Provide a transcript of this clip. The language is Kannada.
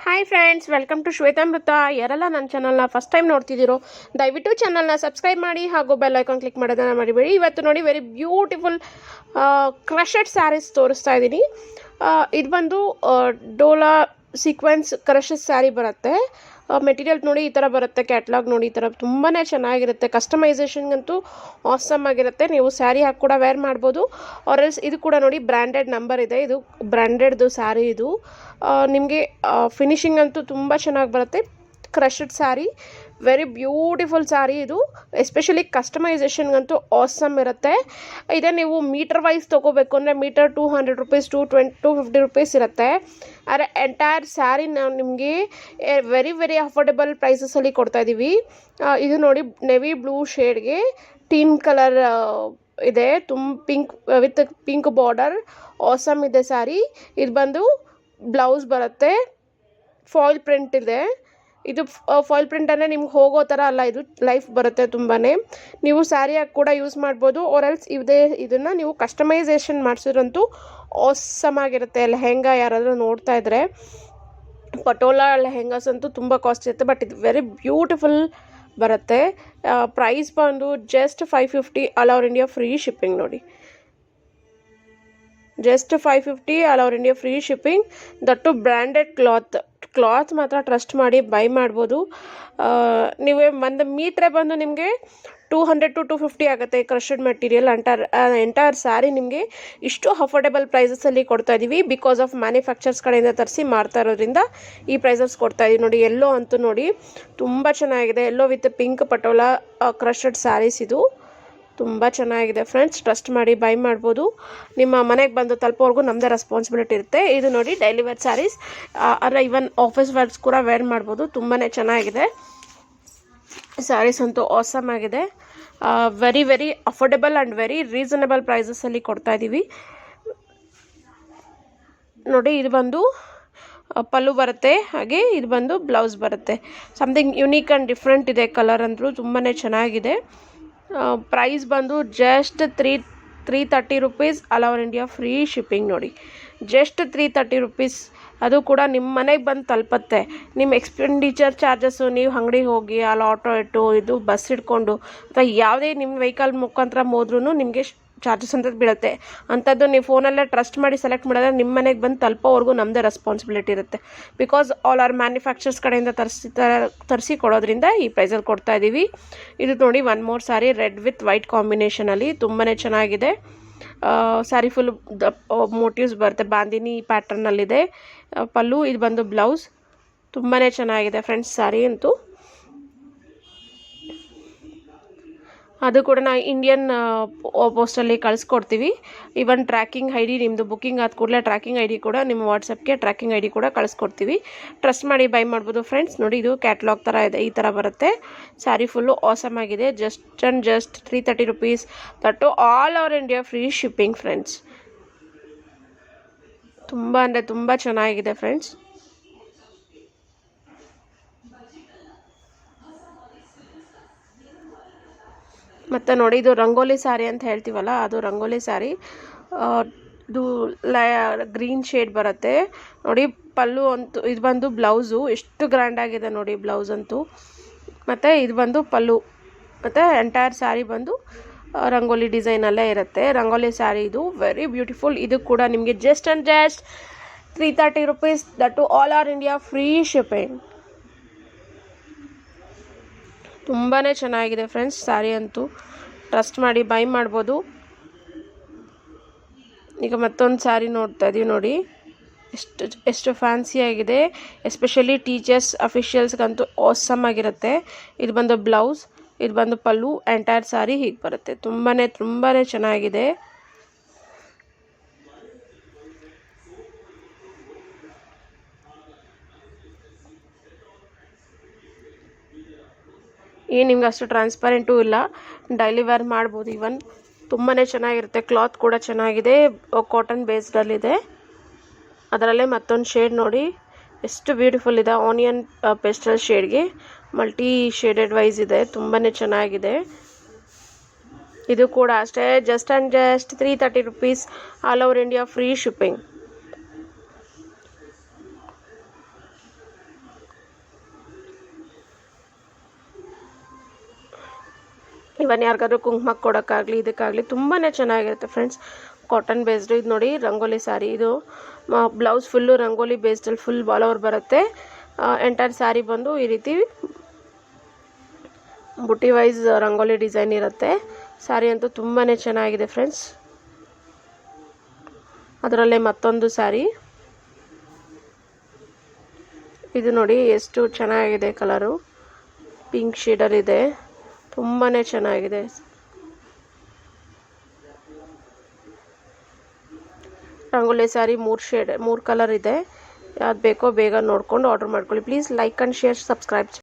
Hi friends, welcome to Shwetamrita. ಯಾರೆಲ್ಲ ನನ್ನ ಚಾನಲ್ನ ಫಸ್ಟ್ ಟೈಮ್ ನೋಡ್ತಿದ್ದೀರೋ ದಯವಿಟ್ಟು ಚಾನಲ್ನ ಸಬ್ಸ್ಕ್ರೈಬ್ ಮಾಡಿ ಹಾಗೂ ಬೆಲ್ ಐಕಾನ್ ಕ್ಲಿಕ್ ಮಾಡೋದನ್ನು ಮರಿಬೇಡಿ. ಇವತ್ತು ನೋಡಿ ವೆರಿ ಬ್ಯೂಟಿಫುಲ್ ಕ್ರಷೆಡ್ ಸ್ಯಾರೀಸ್ ತೋರಿಸ್ತಾ ಇದ್ದೀನಿ. ಇದು ಬಂದು ಡೋಲಾ ಸೀಕ್ವೆನ್ಸ್ ಕ್ರಷೆಡ್ ಸ್ಯಾರಿ ಬರುತ್ತೆ. ಮೆಟೀರಿಯಲ್ ನೋಡಿ ಈ ಥರ ಬರುತ್ತೆ, ಕ್ಯಾಟ್ಲಾಗ್ ನೋಡಿ ಈ ಥರ ತುಂಬಾ ಚೆನ್ನಾಗಿರುತ್ತೆ. ಕಸ್ಟಮೈಸೇಷನ್ಗಂತೂ ಆಸಮ್ ಆಗಿರುತ್ತೆ. ನೀವು ಸ್ಯಾರಿ ಹಾಕಿ ಕೂಡ ವೇರ್ ಮಾಡ್ಬೋದು. ಆರೆಲ್ಸ್ ಇದು ಕೂಡ ನೋಡಿ ಬ್ರ್ಯಾಂಡೆಡ್ ನಂಬರ್ ಇದೆ, ಇದು ಬ್ರ್ಯಾಂಡೆಡ್ದು ಸ್ಯಾರಿ. ಇದು ನಿಮಗೆ ಫಿನಿಶಿಂಗ್ ಅಂತೂ ತುಂಬ ಚೆನ್ನಾಗಿ ಬರುತ್ತೆ. ಕ್ರಷಡ್ ಸ್ಯಾರಿ, ವೆರಿ ಬ್ಯೂಟಿಫುಲ್ ಸ್ಯಾರಿ ಇದು. ಎಸ್ಪೆಷಲಿ ಕಸ್ಟಮೈಸೇಷನ್ಗಂತೂ ಆಸಮ್ ಇರುತ್ತೆ. ಇದೇ ನೀವು ಮೀಟರ್ ವೈಸ್ ತೊಗೋಬೇಕು ಅಂದರೆ ಮೀಟರ್ 200 ರುಪೀಸ್, 250 ರುಪೀಸ್ ಇರುತ್ತೆ. ಆದರೆ ಎಂಟೈರ್ ಸ್ಯಾರಿ ನಾವು ನಿಮಗೆ ವೆರಿ ವೆರಿ ಅಫೋರ್ಡೆಬಲ್ ಪ್ರೈಸಸಲ್ಲಿ ಕೊಡ್ತಾಯಿದ್ದೀವಿ. ಇದು ನೋಡಿ ನೆವಿ ಬ್ಲೂ ಶೇಡ್ಗೆ ಟೀನ್ ಕಲರ್ ಇದೆ, pink with pink border. Awesome ಇದೆ ಸ್ಯಾರಿ. ಇದು ಬಂದು ಬ್ಲೌಸ್ ಬರುತ್ತೆ, ಫಾಯಿಲ್ ಪ್ರಿಂಟ್ ಇದೆ. ಇದು ಫಾಯಿಲ್ ಪ್ರಿಂಟ್ ಅಂದರೆ ನಿಮ್ಗೆ ಹೋಗೋ ಥರ ಅಲ್ಲ, ಇದು ಲೈಫ್ ಬರುತ್ತೆ ತುಂಬಾ. ನೀವು ಸ್ಯಾರಿಯಾಗಿ ಕೂಡ ಯೂಸ್ ಮಾಡ್ಬೋದು. ಆರೆಲ್ಸ್ ಇದನ್ನು ನೀವು ಕಸ್ಟಮೈಸೇಷನ್ ಮಾಡಿಸಿದ್ರಂತೂ ಆಸಮ್ ಆಗಿರುತ್ತೆ. ಲೆಹೆಂಗಾ ಯಾರಾದರೂ ನೋಡ್ತಾ ಇದ್ದರೆ, ಪಟೋಲಾ ಲೆಹೆಂಗಾಸ್ ಅಂತೂ ತುಂಬ ಕಾಸ್ಟ್ ಇರುತ್ತೆ, ಬಟ್ ಇದು ವೆರಿ ಬ್ಯೂಟಿಫುಲ್ ಬರುತ್ತೆ. ಪ್ರೈಸ್ ಬಂದು just 550, all over India free shipping. ನೋಡಿ, just 550 all over India free shipping. That branded cloth ಮಾತ್ರ ಟ್ರಸ್ಟ್ ಮಾಡಿ ಬೈ ಮಾಡ್ಬೋದು. ನೀವು ಒಂದು ಮೀಟ್ರೆ ಬಂದು ನಿಮಗೆ 200 to 250 ಆಗುತ್ತೆ. ಕ್ರಷಡ್ ಮೆಟೀರಿಯಲ್ ಎಂಟೈರ್ ಸ್ಯಾರಿ ನಿಮಗೆ ಇಷ್ಟು ಅಫೋರ್ಡೆಬಲ್ ಪ್ರೈಸಸಲ್ಲಿ ಕೊಡ್ತಾ ಇದ್ದೀವಿ. ಬಿಕಾಸ್ ಆಫ್ ಮ್ಯಾನುಫ್ಯಾಕ್ಚರ್ಸ್ ಕಡೆಯಿಂದ ತರಿಸಿ ಮಾಡ್ತಾ ಇರೋದ್ರಿಂದ ಈ ಪ್ರೈಸಸ್ ಕೊಡ್ತಾ ಇದ್ದೀವಿ. ನೋಡಿ, ಎಲ್ಲೋ ಅಂತೂ ನೋಡಿ ತುಂಬ ಚೆನ್ನಾಗಿದೆ. Yellow with pink patola crushed sarees. ಇದು ತುಂಬ ಚೆನ್ನಾಗಿದೆ ಫ್ರೆಂಡ್ಸ್, ಟ್ರಸ್ಟ್ ಮಾಡಿ ಬೈ ಮಾಡ್ಬೋದು. ನಿಮ್ಮ ಮನೆಗೆ ಬಂದು ತಲುಪೋವರೆಗೂ ನಮ್ಮದೇ ರೆಸ್ಪಾನ್ಸಿಬಿಲಿಟಿ ಇರುತ್ತೆ. ಇದು ನೋಡಿ ಡೈಲಿ ವೇರ್ ಸ್ಯಾರೀಸ್, ಅಂದರೆ ಇವನ್ ಆಫೀಸ್ ವೇರ್ಸ್ ಕೂಡ ವೇರ್ ಮಾಡ್ಬೋದು. ತುಂಬಾ ಚೆನ್ನಾಗಿದೆ ಸ್ಯಾರೀಸ್ ಅಂತೂ, ಆಸಮ್ ಆಗಿದೆ. Very very affordable and very reasonable ಪ್ರೈಸಸಲ್ಲಿ ಕೊಡ್ತಾ ಇದ್ದೀವಿ. ನೋಡಿ, ಇದು ಬಂದು ಪಲ್ಲು ಬರುತ್ತೆ, ಹಾಗೆ ಇದು ಬಂದು ಬ್ಲೌಸ್ ಬರುತ್ತೆ. ಸಮಥಿಂಗ್ ಯುನೀಕ್ ಆ್ಯಂಡ್ ಡಿಫ್ರೆಂಟ್ ಇದೆ. ಕಲರ್ ಅಂದರೂ ತುಂಬಾ ಚೆನ್ನಾಗಿದೆ. ಪ್ರೈಸ್ ಬಂದು just 330 rupees, all over India free shipping. ನೋಡಿ, ಜಸ್ಟ್ 330 ರುಪೀಸ್. ಅದು ಕೂಡ ನಿಮ್ಮ ಮನೆಗೆ ಬಂದು ತಲುಪತ್ತೆ. ನಿಮ್ಮ ಎಕ್ಸ್ಪೆಂಡಿಚರ್ ಚಾರ್ಜಸ್ಸು, ನೀವು ಅಂಗಡಿಗೆ ಹೋಗಿ ಅಲ್ಲಿ ಆಟೋ ಇಟ್ಟು ಇದು ಬಸ್ ಹಿಡ್ಕೊಂಡು ಅಥವಾ ಯಾವುದೇ ನಿಮ್ಮ ವೆಹಿಕಲ್ ಮುಖಾಂತರ ಹೋದ್ರೂ ನಿಮಗೆ ಚಾರ್ಜಸ್ ಅಂತ ಬೀಳುತ್ತೆ. ಅಂಥದ್ದು ನೀವು ಫೋನಲ್ಲೇ ಟ್ರಸ್ಟ್ ಮಾಡಿ ಸೆಲೆಕ್ಟ್ ಮಾಡಿದ್ರೆ ನಿಮ್ಮ ಮನೆಗೆ ಬಂದು ತಲುಪೋವರೆಗೂ ನಮ್ಮದೇ ರೆಸ್ಪಾನ್ಸಿಬಿಲಿಟಿ ಇರುತ್ತೆ. ಬಿಕಾಸ್ ಆಲ್ ಆರ್ ಮ್ಯಾನುಫ್ಯಾಕ್ಚರ್ಸ್ ಕಡೆಯಿಂದ ತರಿಸಿ ಕೊಡೋದ್ರಿಂದ ಈ ಪ್ರೈಸಲ್ಲಿ ಕೊಡ್ತಾ ಇದ್ದೀವಿ. ಇದು ನೋಡಿ one more saree, red with white ಕಾಂಬಿನೇಷನಲ್ಲಿ ತುಂಬಾ ಚೆನ್ನಾಗಿದೆ. ಸ್ಯಾರಿ ಫುಲ್ ಮೋಟಿವ್ಸ್ ಬರುತ್ತೆ, ಬಾಂದಿನಿ ಪ್ಯಾಟರ್ನಲ್ಲಿದೆ ಪಲ್ಲು. ಇದು ಬಂದು ಬ್ಲೌಸ್. ತುಂಬಾ ಚೆನ್ನಾಗಿದೆ ಫ್ರೆಂಡ್ಸ್ ಸ್ಯಾರಿ ಅಂತೂ. ಅದು ಕೂಡ ನಾವು ಇಂಡಿಯನ್ ಪೋಸ್ಟಲ್ಲಿ ಕಳಿಸ್ಕೊಡ್ತೀವಿ. ಇವನ್ ಟ್ರ್ಯಾಕಿಂಗ್ ಐ ಡಿ, ನಿಮ್ಮದು ಬುಕ್ಕಿಂಗ್ ಆದ ಕೂಡಲೇ ಟ್ರ್ಯಾಕಿಂಗ್ ಐ ಡಿ ಕೂಡ ನಿಮ್ಮ ವಾಟ್ಸಪ್ಗೆ ಟ್ರ್ಯಾಕಿಂಗ್ ಐ ಡಿ ಕೂಡ ಕಳಿಸ್ಕೊಡ್ತೀವಿ. ಟ್ರಸ್ಟ್ ಮಾಡಿ ಬೈ ಮಾಡ್ಬೋದು ಫ್ರೆಂಡ್ಸ್. ನೋಡಿ, ಇದು ಕ್ಯಾಟ್ಲಾಗ್ ಥರ ಇದೆ, ಈ ಥರ ಬರುತ್ತೆ. ಸ್ಯಾರಿ ಫುಲ್ಲು ಆಸಮ್ ಆಗಿದೆ. Just 330 rupees, that all over India free shipping friends. ತುಂಬ ಅಂದರೆ ತುಂಬ ಚೆನ್ನಾಗಿದೆ ಫ್ರೆಂಡ್ಸ್. ಮತ್ತು ನೋಡಿ, ಇದು ರಂಗೋಲಿ ಸ್ಯಾರಿ ಅಂತ ಹೇಳ್ತೀವಲ್ಲ, ಅದು ರಂಗೋಲಿ ಸ್ಯಾರಿ. ಇದು ಗ್ರೀನ್ ಶೇಡ್ ಬರುತ್ತೆ. ನೋಡಿ, ಪಲ್ಲು ಅಂತೂ ಇದು ಬಂದು ಬ್ಲೌಸು. ಎಷ್ಟು ಗ್ರ್ಯಾಂಡಾಗಿದೆ ನೋಡಿ ಬ್ಲೌಸ್ ಅಂತೂ. ಮತ್ತು ಇದು ಬಂದು ಪಲ್ಲು. ಮತ್ತು ಎಂಟೈರ್ ಸ್ಯಾರಿ ಬಂದು ರಂಗೋಲಿ ಡಿಸೈನಲ್ಲೇ ಇರುತ್ತೆ. ರಂಗೋಲಿ ಸ್ಯಾರಿ ಇದು ವೆರಿ ಬ್ಯೂಟಿಫುಲ್. ಇದು ಕೂಡ ನಿಮಗೆ just 330 rupees, that all over India free shipping. ತುಂಬಾ ಚೆನ್ನಾಗಿದೆ ಫ್ರೆಂಡ್ಸ್ ಸ್ಯಾರಿ ಅಂತೂ, ಟ್ರಸ್ಟ್ ಮಾಡಿ ಬೈ ಮಾಡ್ಬೋದು. ಈಗ ಮತ್ತೊಂದು ಸ್ಯಾರಿ ನೋಡ್ತಾ ಇದ್ದೀವಿ. ನೋಡಿ, ಎಷ್ಟು ಫ್ಯಾನ್ಸಿಯಾಗಿದೆ. ಎಸ್ಪೆಷಲಿ ಟೀಚರ್ಸ್, ಅಫಿಷಿಯಲ್ಸ್ಗಂತೂ ಆಸಮ್ ಆಗಿರುತ್ತೆ. ಇದು ಬಂದು ಬ್ಲೌಸ್, ಇದು ಬಂದು ಪಲ್ಲು. ಎಂಟೈರ್ ಸ್ಯಾರಿ ಹೀಗೆ ಬರುತ್ತೆ. ತುಂಬಾ ಚೆನ್ನಾಗಿದೆ. ನಿಮ್ಗೆ ಅಷ್ಟು ಟ್ರಾನ್ಸ್ಪರೆಂಟೂ ಇಲ್ಲ, ಡೈಲಿ ವೇರ್ ಮಾಡ್ಬೋದು. ಇವನ್ ತುಂಬಾ ಚೆನ್ನಾಗಿರುತ್ತೆ. ಕ್ಲಾತ್ ಕೂಡ ಚೆನ್ನಾಗಿದೆ, ಕಾಟನ್ ಬೇಸ್ಡಲ್ಲಿದೆ. ಅದರಲ್ಲೇ ಮತ್ತೊಂದು ಶೇಡ್ ನೋಡಿ ಎಷ್ಟು ಬ್ಯೂಟಿಫುಲ್ ಇದೆ. ಆನಿಯನ್ ಪೆಸ್ಟಲ್ ಶೇಡ್ಗೆ ಮಲ್ಟಿ ಶೇಡೆಡ್ ವೈಸ್ ಇದೆ. ತುಂಬಾ ಚೆನ್ನಾಗಿದೆ. ಇದು ಕೂಡ ಅಷ್ಟೇ, just 330 rupees, all over India free shipping. Even ಯಾರಿಗಾದ್ರೂ ಕುಂಕುಮಕ್ಕೆ ಕೊಡೋಕ್ಕಾಗಲಿ ಇದಕ್ಕಾಗಲಿ ತುಂಬಾ ಚೆನ್ನಾಗಿರುತ್ತೆ ಫ್ರೆಂಡ್ಸ್. ಕಾಟನ್ ಬೇಸ್ಡು ಇದು ನೋಡಿ ರಂಗೋಲಿ ಸ್ಯಾರಿ. ಇದು ಬ್ಲೌಸ್ ಫುಲ್ಲು ರಂಗೋಲಿ ಬೇಸ್ಡಲ್ಲಿ ಫುಲ್ ಆಲ್ ಓವರ್ ಬರುತ್ತೆ. ಎಂಟೈರ್ ಸ್ಯಾರಿ ಬಂದು ಈ ರೀತಿ ಬುಟ್ಟಿ ವೈಸ್ ರಂಗೋಲಿ ಡಿಸೈನ್ ಇರುತ್ತೆ. ಸ್ಯಾರಿ ಅಂತೂ ತುಂಬಾ ಚೆನ್ನಾಗಿದೆ ಫ್ರೆಂಡ್ಸ್. ಅದರಲ್ಲೇ ಮತ್ತೊಂದು ಸ್ಯಾರಿ. ಇದು ನೋಡಿ ಎಷ್ಟು ಚೆನ್ನಾಗಿದೆ ಕಲರು, ಪಿಂಕ್ ಶೇಡರ್ ಇದೆ, ತುಂಬಾ ಚೆನ್ನಾಗಿದೆ. ರಂಗೋಲಿ ಸ್ಯಾರಿ 3 ಕಲರ್ ಇದೆ. ಯಾವ್ದು ಬೇಕೋ ಬೇಗ ನೋಡ್ಕೊಂಡು ಆರ್ಡರ್ ಮಾಡ್ಕೊಳ್ಳಿ. Please like and share, subscribe.